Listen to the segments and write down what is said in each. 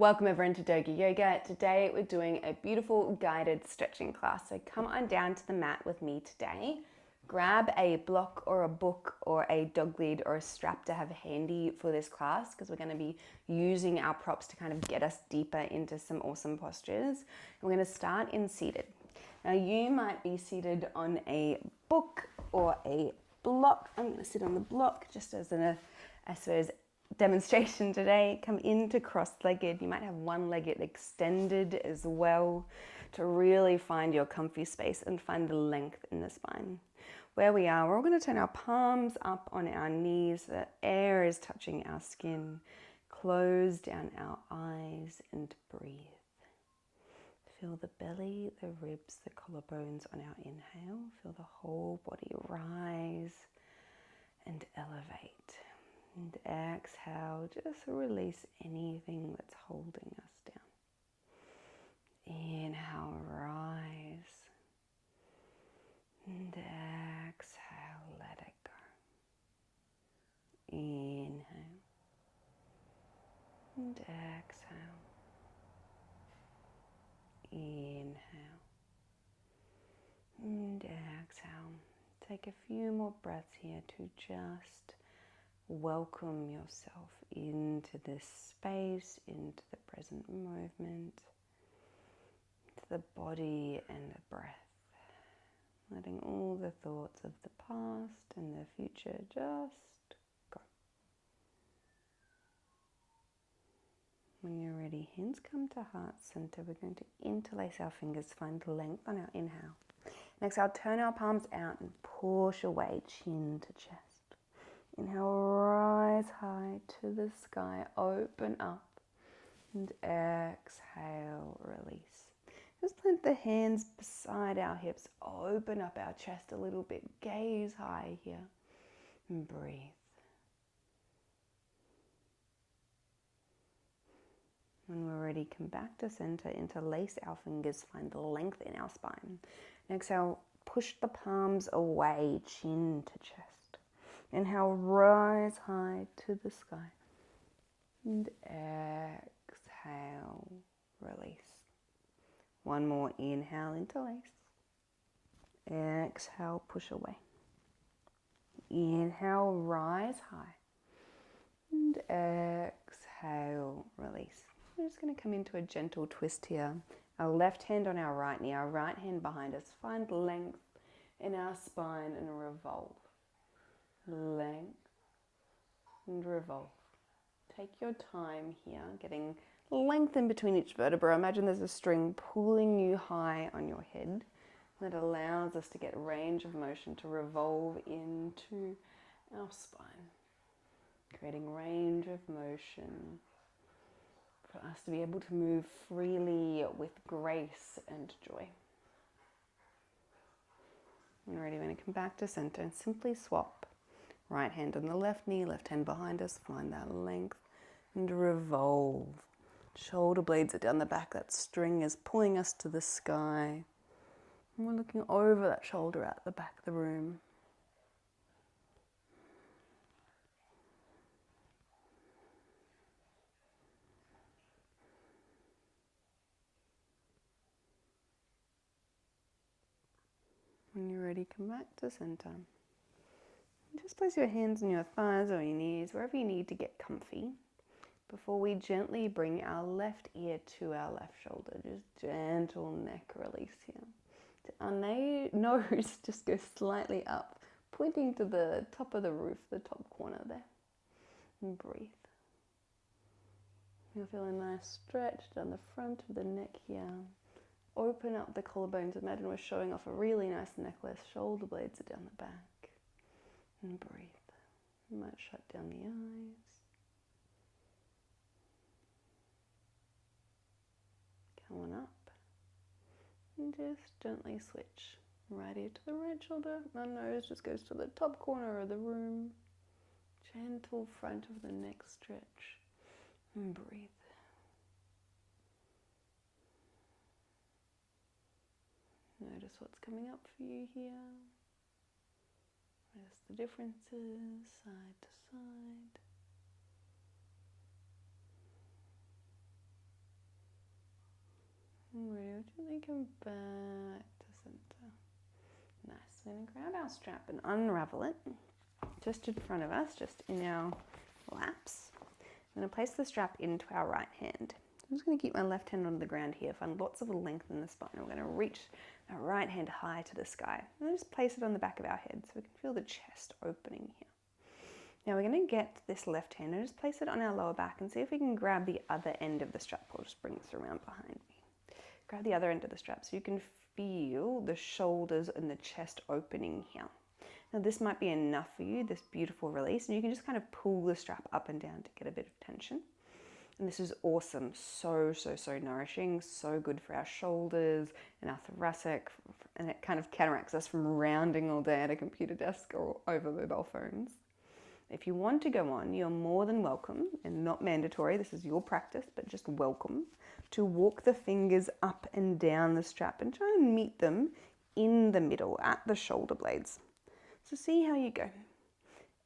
Welcome everyone to Doga Yoga. Today we're doing a beautiful guided stretching class. So come on down to the mat with me today. Grab a block or a book or a dog lead or a strap to have handy for this class because we're going to be using our props to kind of get us deeper into some awesome postures. And we're going to start in seated. Now you might be seated on a book or a block. I'm going to sit on the block just as I suppose, demonstration today. Come into cross-legged. You might have one leg extended as well to really find your comfy space and find the length in the spine. Where we are, we're all going to turn our palms up on our knees so that air is touching our skin. Close down our eyes and breathe. Feel the belly, the ribs, the collarbones on our inhale. Feel the whole body rise and elevate. And exhale, just release anything that's holding us down. Inhale, rise. And exhale, let it go. Inhale. And exhale. Inhale. And exhale. Take a few more breaths here to just welcome yourself into this space, into the present movement, to the body and the breath. Letting all the thoughts of the past and the future just go. When you're ready, hands come to heart center. We're going to interlace our fingers, find length on our inhale. And exhale, turn our palms out and push away, chin to chest. Inhale, rise high to the sky, open up, and exhale, release. Just plant the hands beside our hips, open up our chest a little bit, gaze high here, and breathe. When we're ready, come back to center, interlace our fingers, find the length in our spine. And exhale, push the palms away, chin to chest. Inhale, rise high to the sky. And exhale, release. One more inhale, interlace. Exhale, push away. Inhale, rise high. And exhale, release. We're just going to come into a gentle twist here. Our left hand on our right knee, our right hand behind us. Find length in our spine and revolve. Length and revolve. Take your time here, getting length in between each vertebra. Imagine there's a string pulling you high on your head that allows us to get range of motion to revolve into our spine, creating range of motion for us to be able to move freely with grace and joy. When we're ready, we're going to come back to center and simply swap. Right hand on the left knee, left hand behind us, find that length and revolve. Shoulder blades are down the back, that string is pulling us to the sky. And we're looking over that shoulder at the back of the room. When you're ready, come back to center. Just place your hands on your thighs or your knees, wherever you need to get comfy, before we gently bring our left ear to our left shoulder. Just gentle neck release here. Our nose just goes slightly up, pointing to the top of the roof, the top corner there. And breathe. You'll feel a nice stretch down the front of the neck here. Open up the collarbones. Imagine we're showing off a really nice necklace. Shoulder blades are down the back. And breathe. You might shut down the eyes. Come on up. And just gently switch. Right ear to the right shoulder. Our nose just goes to the top corner of the room. Gentle front of the neck stretch. And breathe. Notice what's coming up for you here. Notice the differences side to side. come back to center. Nice. We're going to grab our strap and unravel it just in front of us, just in our laps. I'm going to place the strap into our right hand. I'm just going to keep my left hand on the ground here, find lots of length in the spine. We're going to reach our right hand high to the sky and just place it on the back of our head so we can feel the chest opening here. Now we're going to get this left hand and just place it on our lower back and see if we can grab the other end of the strap. I'll just bring this around behind me. Grab the other end of the strap so you can feel the shoulders and the chest opening here. Now this might be enough for you, this beautiful release, and you can just kind of pull the strap up and down to get a bit of tension. And this is awesome, so nourishing, so good for our shoulders and our thoracic, and it kind of counteracts us from rounding all day at a computer desk or over mobile phones. If you want to go on, you're more than welcome, and not mandatory, this is your practice, but just welcome, to walk the fingers up and down the strap and try and meet them in the middle at the shoulder blades. So see how you go.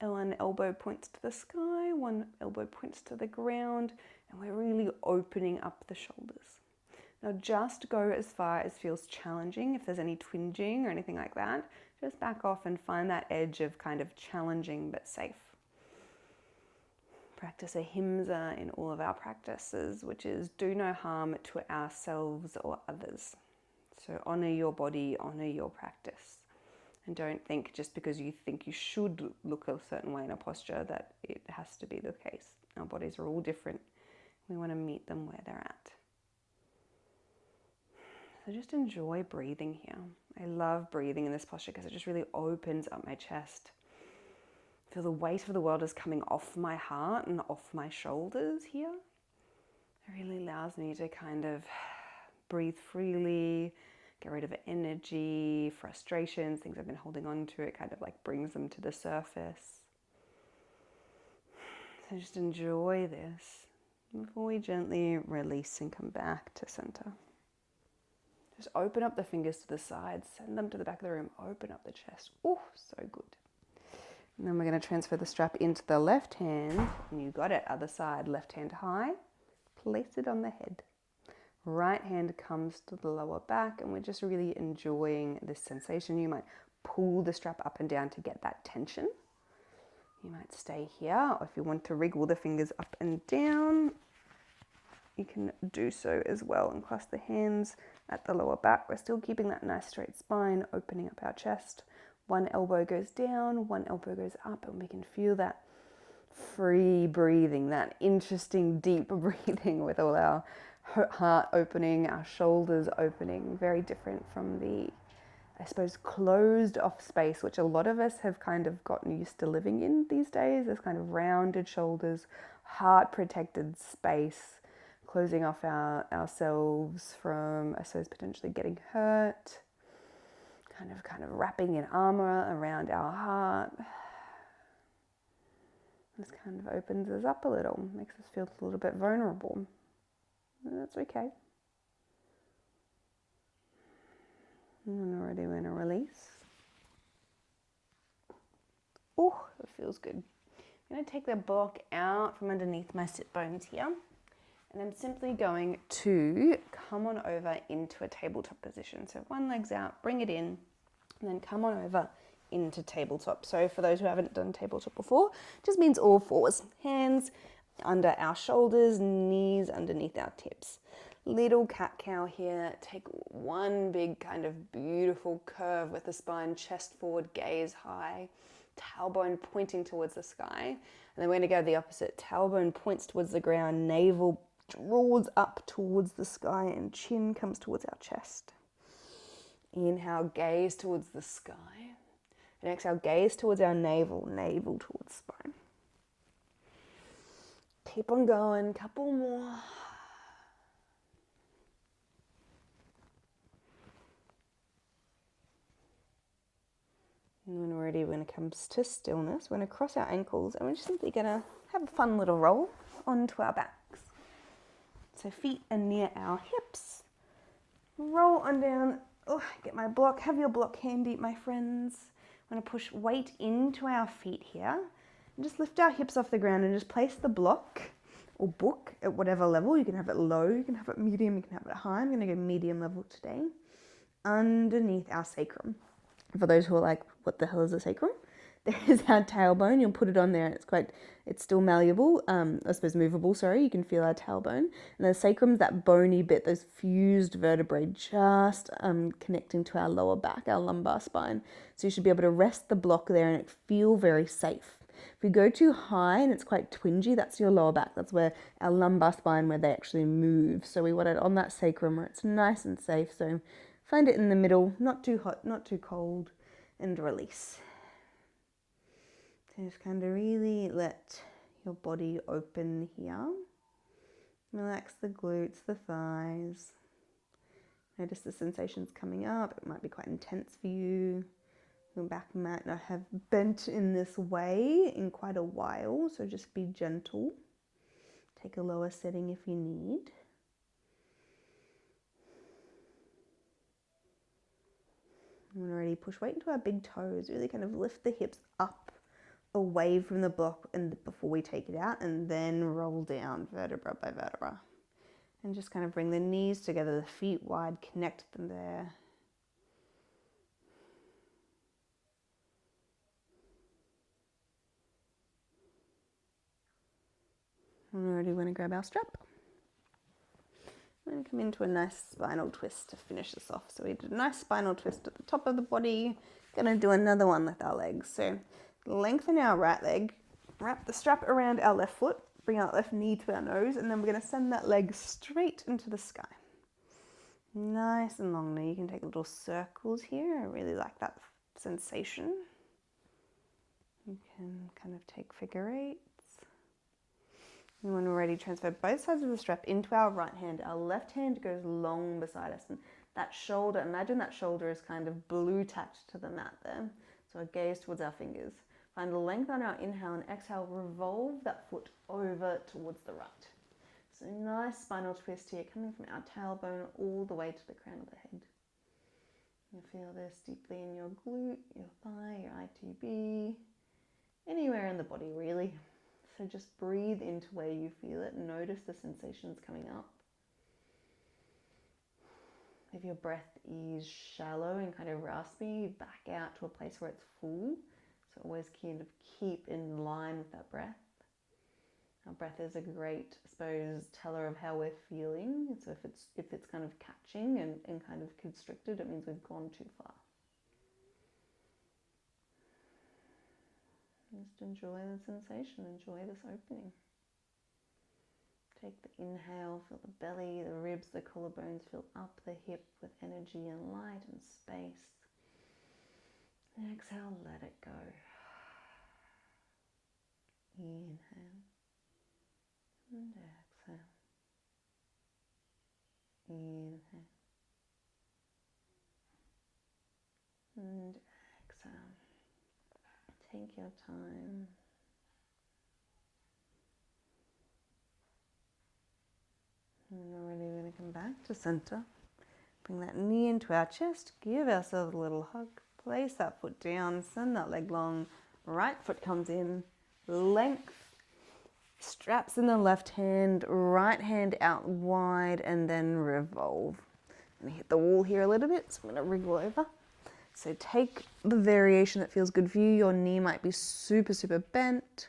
One elbow points to the sky, one elbow points to the ground, and we're really opening up the shoulders. Now just go as far as feels challenging. If there's any twinging or anything like that, just back off and find that edge of kind of challenging but safe. Practice ahimsa in all of our practices, which is do no harm to ourselves or others. So honor your body, honor your practice. And don't think just because you think you should look a certain way in a posture that it has to be the case. Our bodies are all different. We want to meet them where they're at. So just enjoy breathing here. I love breathing in this posture because it just really opens up my chest. Feel the weight of the world is coming off my heart and off my shoulders here. It really allows me to kind of breathe freely, get rid of energy, frustrations, things I've been holding on to. It kind of like brings them to the surface. So just enjoy this before we gently release and come back to center. Just open up the fingers to the sides, send them to the back of the room, open up the chest. Oh, so good. And then we're going to transfer the strap into the left hand, and you got it, other side, left hand high, place it on the head. Right hand comes to the lower back, and we're just really enjoying this sensation. You might pull the strap up and down to get that tension. You might stay here, or if you want to wriggle the fingers up and down, you can do so as well and clasp the hands at the lower back. We're still keeping that nice straight spine, opening up our chest. One elbow goes down, one elbow goes up, and we can feel that free breathing, that interesting deep breathing with all our heart opening, our shoulders opening. Very different from the, I suppose, closed off space, which a lot of us have kind of gotten used to living in these days. This kind of rounded shoulders, heart protected space, closing off ourselves from, I suppose, potentially getting hurt. Kind of wrapping in armor around our heart. This kind of opens us up a little, makes us feel a little bit vulnerable. And that's okay. And already we're going to release. Oh, it feels good. I'm going to take the block out from underneath my sit bones here. And I'm simply going to come on over into a tabletop position. So one leg's out, bring it in, and then come on over into tabletop. So for those who haven't done tabletop before, it just means all fours. Hands under our shoulders, knees underneath our tips. Little cat-cow here. Take one big kind of beautiful curve with the spine, chest forward, gaze high, tailbone pointing towards the sky. And then we're going to go the opposite. Tailbone points towards the ground, navel draws up towards the sky, and chin comes towards our chest. Inhale, gaze towards the sky. And exhale, gaze towards our navel, navel towards spine. Keep on going, couple more. And when we're ready, we're going to come to stillness. We're going to cross our ankles, and we're just simply going to have a fun little roll onto our backs. So feet are near our hips. Roll on down. Oh, get my block. Have your block handy, my friends. I'm going to push weight into our feet here. And just lift our hips off the ground and just place the block or book at whatever level. You can have it low, you can have it medium, you can have it high. I'm going to go medium level today. Underneath our sacrum. For those who are like, what the hell is a sacrum? There is our tailbone. You'll put it on there and it's still malleable, I suppose movable, sorry. You can feel our tailbone. And the sacrum's that bony bit, those fused vertebrae just connecting to our lower back, our lumbar spine. So you should be able to rest the block there and it feel very safe. If you go too high and it's quite twingy, that's your lower back. That's where our lumbar spine, where they actually move. So we want it on that sacrum where it's nice and safe. So find it in the middle, not too hot, not too cold, and release. So just kind of really let your body open here. Relax the glutes, the thighs. Notice the sensations coming up. It might be quite intense for you. Your back might not have bent in this way in quite a while, so just be gentle. Take a lower setting if you need. And already push weight into our big toes. Really kind of lift the hips up away from the block and before we take it out, and then roll down vertebra by vertebra. And just kind of bring the knees together, the feet wide, connect them there. And we already want to grab our strap. We're going to come into a nice spinal twist to finish this off. So we did a nice spinal twist at the top of the body. Going to do another one with our legs. So lengthen our right leg, wrap the strap around our left foot, bring our left knee to our nose, and then we're going to send that leg straight into the sky. Nice and long. Now you can take little circles here. I really like that sensation. You can kind of take figure eights. And when we're ready, transfer both sides of the strap into our right hand. Our left hand goes long beside us. And that shoulder, imagine that shoulder is kind of blue tacked to the mat there. So our gaze towards our fingers. Find the length on our inhale and exhale. Revolve that foot over towards the right. So nice spinal twist here, coming from our tailbone all the way to the crown of the head. You feel this deeply in your glute, your thigh, your ITB, anywhere in the body really. So just breathe into where you feel it. Notice the sensations coming up. If your breath is shallow and kind of raspy, back out to a place where it's full. So always kind of keep in line with that breath. Our breath is a great, I suppose, teller of how we're feeling. So if it's kind of catching and kind of constricted, it means we've gone too far. Just enjoy the sensation, enjoy this opening. Take the inhale, feel the belly, the ribs, the collarbones, fill up the hip with energy and light and space. Exhale, let it go. Inhale and exhale. Inhale and exhale. Take your time. And we're really going to come back to center. Bring that knee into our chest. Give ourselves a little hug. Place that foot down. Send that leg long. Right foot comes in. Length. Straps in the left hand. Right hand out wide. And then revolve. I'm going to hit the wall here a little bit. So I'm going to wriggle over. So take the variation that feels good for you. Your knee might be super, super bent.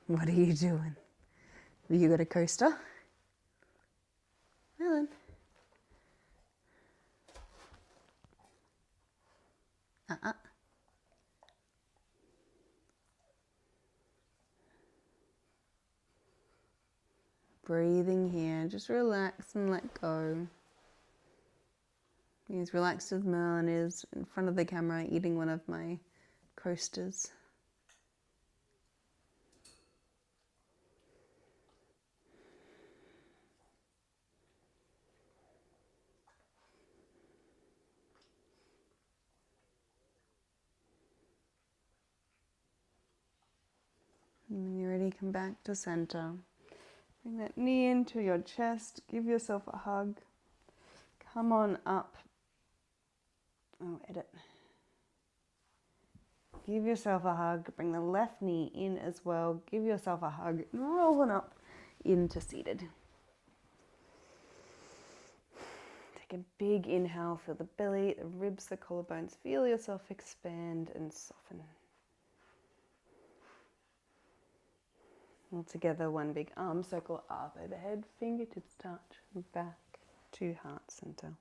What are you doing? Have you got a coaster? Well then. Breathing here. Just relax and let go. Be as relaxed as Merlin is in front of the camera eating one of my coasters. And when you're ready, come back to center. Bring that knee into your chest. Give yourself a hug. Come on up. Oh, edit. give yourself a hug. Bring the left knee in as well. Give yourself a hug and roll on up into seated. Take a big inhale. Feel the belly, the ribs, the collarbones. Feel yourself expand and soften. All together, one big arm circle up overhead. Fingertips touch. Back to heart center.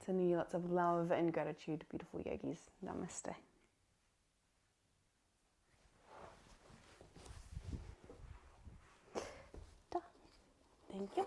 Sending you lots of love and gratitude, beautiful yogis. Namaste. Thank you.